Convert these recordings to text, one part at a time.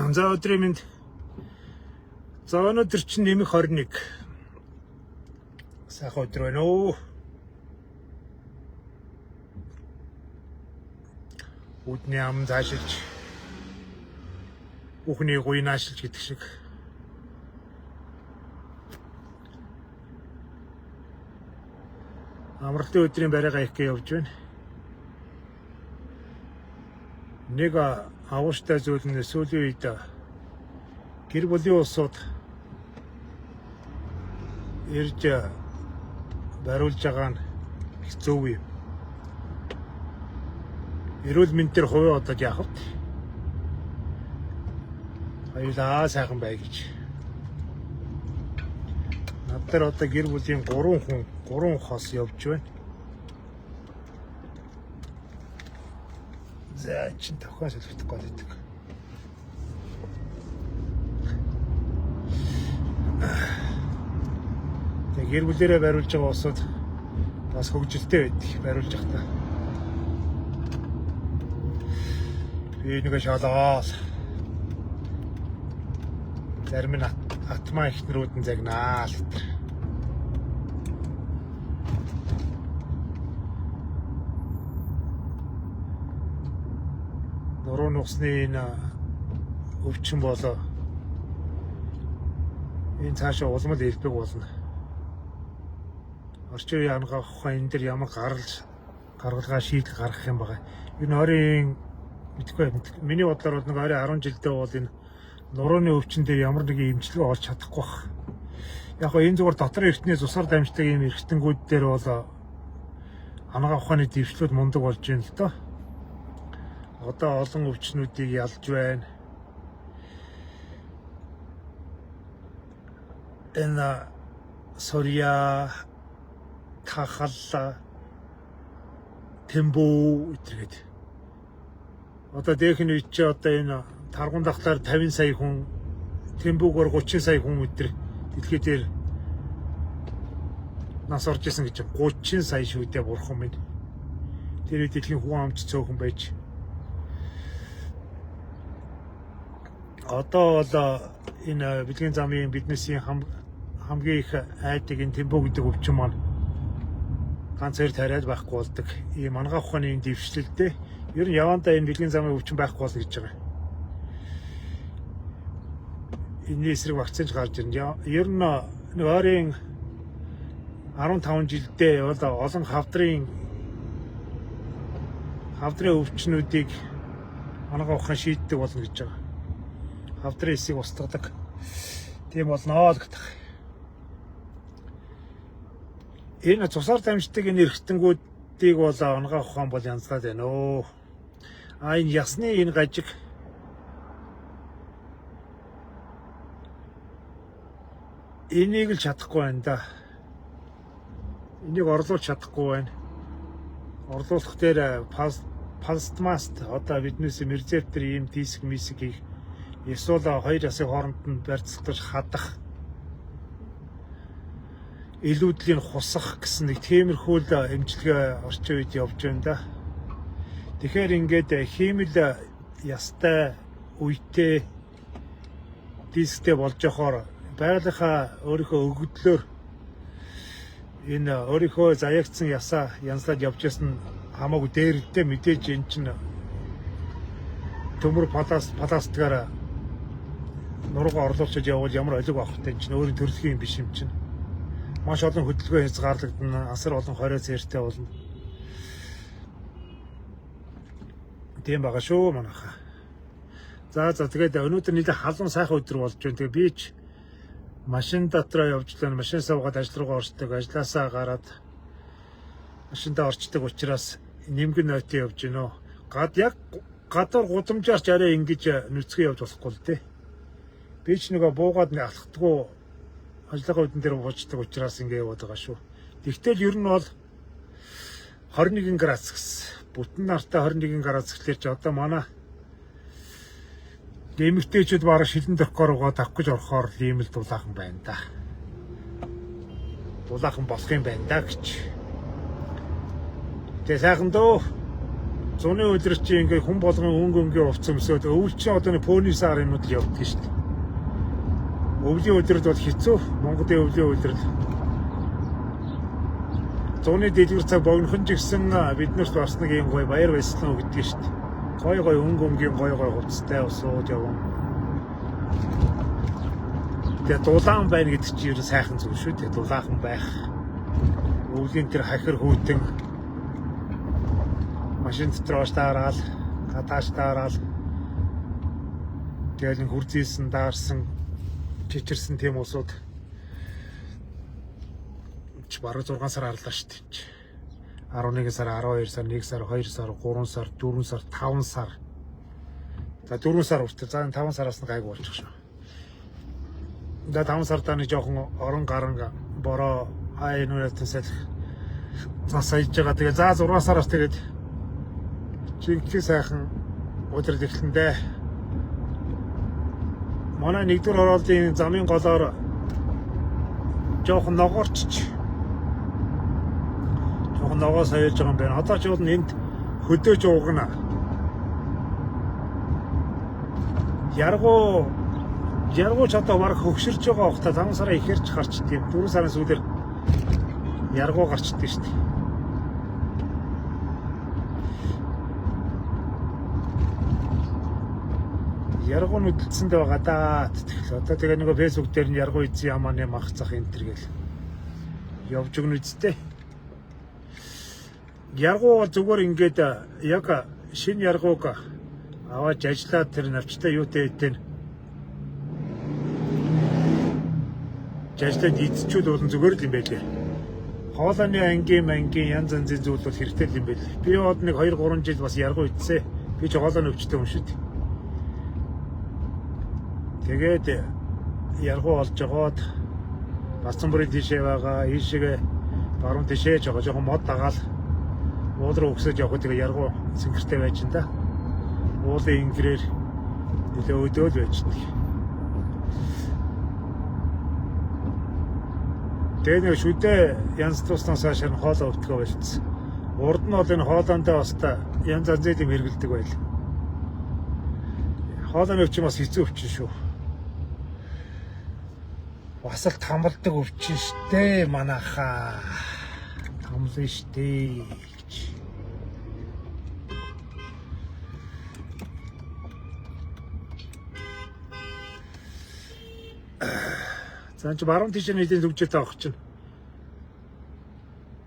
За өдрийн минь. За өнөөдөр чинь нэмэх 21. Сайхан өдөр байна уу? Үдний ам заашилж бүхний гуй наашилж гэдэг шиг. Амралтын өдрийн барайгаа их явж байна. Нэг агууштай зүйл нь сүүлийн үед гэр бүлийн улсууд ирж бариулж байгаа нь хэцүү юм. Эрүүл мэндээр хувийн одод яах вэ? Аюулаа сайхан бай гэж. Над дээр одоо гэр бүлийн 3 хос явж байна. За чин тохиос солихдох гэдэг. Тэг гэр бүлээрээ бариулж байгаа улсууд бас хөгжилтэй байдаг. Бариулж явахдаа. Би нэг шалаа. Зарим нь атмаа ихнэрүүд нь загнаа л гэдэг. Нуруу нухсны энэ өвчин болоо энэ цаашаа улмал илбэг болно. Орчин үеийн анагаах ухаан энэ дэр ямар гаргалгаа шийдэл гаргах юм байгаа. Энэ орийн мэдгүй миний бодлоор бол нэг орой 10 жилдээ бол энэ нурууны өвчин дээр ямар нэг эмчилгээ олж чадахгүй баг. Яг гоо энэ зүгээр дотор эртний цусаар дамждаг юм эргэтэнгүүд дээр бол анагаах ухааны дэвшлүүд мундаг болж байна л доо. Одоо олон өвчнүүдийг ялж байна. Энэ сорья, тахалла, тембо гэдэг. Одоо дээхэн үед чи одоо энэ таргуун дахлаар 50 сая хүн, тембогоор 30 сая хүн өдөр дэлхий дээр нас орж исэн гэж 30 сая шүдэ бурхан минь. Тэр үед дэлхийн хүн амч цөөхөн байж. Одоо бол энэ бэлгийн замын биднээсийн хамгийн их айдаг энэ тембо гэдэг өвчин маань ганц хоёр тариад байхгүй болдог. Ийм анагаах ухааны энэ дэвшлэлтэй ер нь явандаа энэ бэлгийн замын өвчин байхгүй болно гэж байгаа. Энэ эсрэг вакцинч гарч ирнэ. Ер нь нэг ойрын 15 жилдээ бол олон хавдрын өвчнүүдийг анагаах ухаан шийддэг болно гэж байгаа. Хавдрын эсийг устгадаг. Тийм болно л гэдэг. Энэ цусаар дамждаг энэ эргэтэнгүүдийг бол анагаах ухаан бол янзлаад байна өө. Энэ ясны энэ гажиг энийг л чадахгүй байна да. Энийг орлуулж чадахгүй байна. Орлуулах дээр пластмаст одоо биднээс мерзертер ийм диск миск хийх эсвэл хоёр ясын хооронд нь барьцлагаж хадах илүүдлийг хусах гэсэн нэг тиймэрхүү л эмчилгээ орчин үед явж байна да. Тэгэхээр ингээд хиймэл ястай үетэй дисктэй болж явахаар байгалийнхаа өөрийнхөө өгөгдлөөр энэ өөрийнхөө заягдсан ясаа янзлаад явж ясна хамаагүй дээрэлтэй мэдээж эн чинь төмөр пластикаараа нуруугаа орлуулж явбал ямар олиг авах вэ чинь өөрийн төрөлхийн юм биш юм чинь. Маш олон хөдөлгөөн хязгаарлагдана, асар олон хорой цээртэй болно. Тийм байгаа шүү манайхаа. За тэгээд өнөөдөр нэлээд халуун сайхан өдөр болж байна. Тэгээ би ч машин дотроо явж лээ, машин суугаад ажил руугаа орчдөг, ажлаасаа гараад машиндаа орчдөг учраас нэмгэн нойтын явж гинөө. Гадар гудамжаарч арай ингэж нүцгэн явж болохгүй л дээ. Би ч нөгөө буугаад алхдаггүй ажиллагаа үдэн дээр уучдаг учраас ингэ яваад байгаа шүү. Тэгтэл ер нь бол 21 градус гэсэн. Бүтэн нартай 21 градус гэхлээр ч одоо манай эмэгтэйчүүд бараг шилэн дөрхөөр угаа тавих гэж орохоор ийм л дулаахан байна да. Дулаахан болох юм байна да гэж. Тэгээ сайхан дөө. Зуны өдөр чи ингээ хүн болгон өнгө увц өмсөд өвөл чи одоо нэг пөөний сар юмуд л явдаг шүү дээ. Өвлийн өдрөд бол хэцүү. Монголын өвлийн өдрөл. Зуны дэлгэр цаг богинохон ч гэсэн биднэрт бас нэг юм гоё баяр баясгалан өгдөг шүү дээ. Гоё гоё өнгөнгийн гоё гоё хувцастай усууд явна. Тэгээ дулаан байна гэдэг чинь ер нь сайхан зүйл шүү дээ. Дулаахан байх. Өвлийн тэр хахир хүйтэн машин дотроос таарал, гадааш таарал. Тэгэл хурцээсэн, даарсан, чичирсэн тийм усууд ч бараг 6 сар арлаа шүү дээ. 11 сар, 12 сар, 1 сар, 2 сар, 3 сар, 4 сар, 5 сар. За 4 сар үртэл. За 5 сараас нь гайг болчих шүү. За 5 сартаа нэг жоохон орон гаранга бороо айнуутан салхи засаж байгаа. Тэгээ за 6 сараас тэгээд чинхээ сайхан өдрөл эхлэндээ манай нэгдүгээр оролтын замын голоор жоохон ногоорчч жоохон ногоо саялж байгаа юм байна. Одоо ч бол энд хөдөөж уугна. Яргуу ч одоо бараг хөгшөрж байгаа бохта 5 сараа ихэрч гарч тийм 4 сарын сүүлээр яргуу гарчдаг шүү дээ. Яргуу нүдэлцэнд байгаа да. Одоо тэгээ нэг фэйсбүүк дээр нь яргуу эзэн ямааны мах зах энэ төр гэл явж өгнө үсттэй. Яргуу зүгээр ингээд яг шинэ яргууг аваад ажиллаад тэр навчтай юутай хэдэн жажлаад идчихүүд болон зүгээр л юм байлээ. Хоолойны ангийн янз янзын зүйл бол хэрэгтэй юм байлээ. Би од нэг 2-3 жил бас яргуу идсэн. Би ч хоолойны өвчтэй юм шүү дээ. Тэгээд яргуу олж жагаад Бацанбөрийн тишээ байгаа, ийшээ баруун тишээ жоохон мод дагаал уул руу өгсөж явах тэгээ яргуу сингэртэй байж энэ да. Уулын ингэрээр нөлөө өдөөл байждаг. Тэгээ нэг шүдээ янз туснаас хашаа хоолоо өвтгөө болчихсон. Урд нь бол энэ хоолоондоо бас янз янзын юм хэрэгэлдэг байл. Хоолойн өвчин бас хэцүү өвчин шүү. Бас л тамалдаг өвчин штэ манайхаа. Тамлын штэ. За чи баруун тийш нийтийн төвчтэй авах чинь.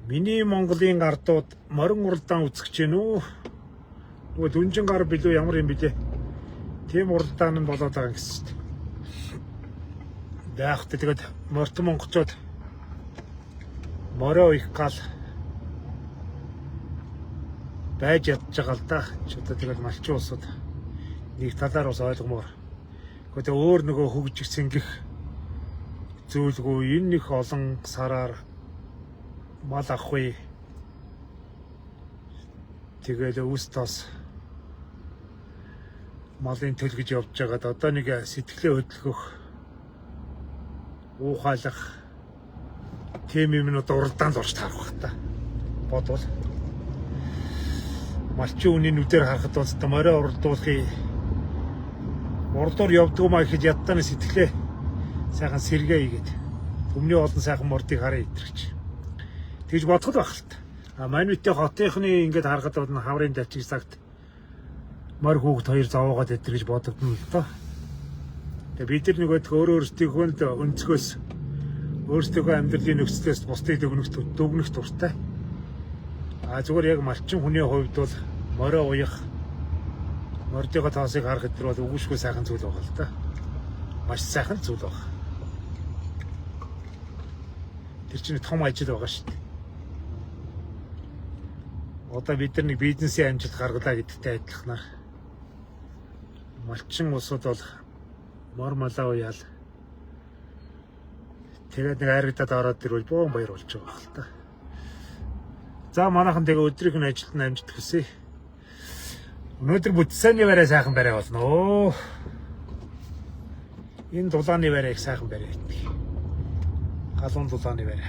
Миний Монголын ардууд морин уралдаан үзэж гин үү? Нөгөө дүнжин гар билүү ямар юм бэлээ? Тийм уралдаан нь болоод байгаа гэсэн чинь. Даахт тэгээд морьтон монголчууд морио их гал байж ядж байгаа л да. Ч одоо тэгээд малчин улсууд нэг талаар бас ойлгомоор. Гэхдээ өөр нөгөө хөгжих сэнгэх зүйлгүй энэ их олон сараар мал авахгүй. Тэгээд өвс тос малын төл гэж явж байгаад одоо нэг сэтгэлээ хөдөлгөх уухайлах тийм юм нь уралдаанд орж таарах та бодвол малчин үний нүдээр харахад бол морио уралдуулахыг урдуур явдгүй маа гэхэд ядтааны сэтгэлээ сайхан сэргээ хийгээд өмнө олон сайхан мордыг хараа итрэгч. Тэгж бодход байх л та. Манайтай хотынхны ингээд харахад бол хаврын давчиг цагт морь хүүхд хоёр зовоогоод идэр гэж бодогдно л доо. Тэгээ бид нар нөгөөд өөрсдийнхөө өнцгөөс өөрсдийнхөө амьдралын нөхцлөөс бусдыг дүгнэх дуртай. Зүгээр яг малчин хүний хувьд бол морио уях мордын тоосыг харах гэдэг бол үгүйшгүй сайхан зүйл байгаа л да. Маш сайхан зүйл байгаа. Тэр чинь том ажил байгаа шүү дээ. Одоо бид нар нэг бизнесийн амжилт гаргалаа гэдэгтэй адилханаар малчин улсууд бол мор малаа уяал тэгээд нэг харагдаад ороод ирвэл бөөн баяр болж байгаа хэл та. За манайхан тэгээ өдрийнх нь ажилд нь амжилт хүсье. Өнөөдөр бүтсэний барай сайхан барай болно. Энэ дулааны барай их сайхан барай. Галуун дулааны барай.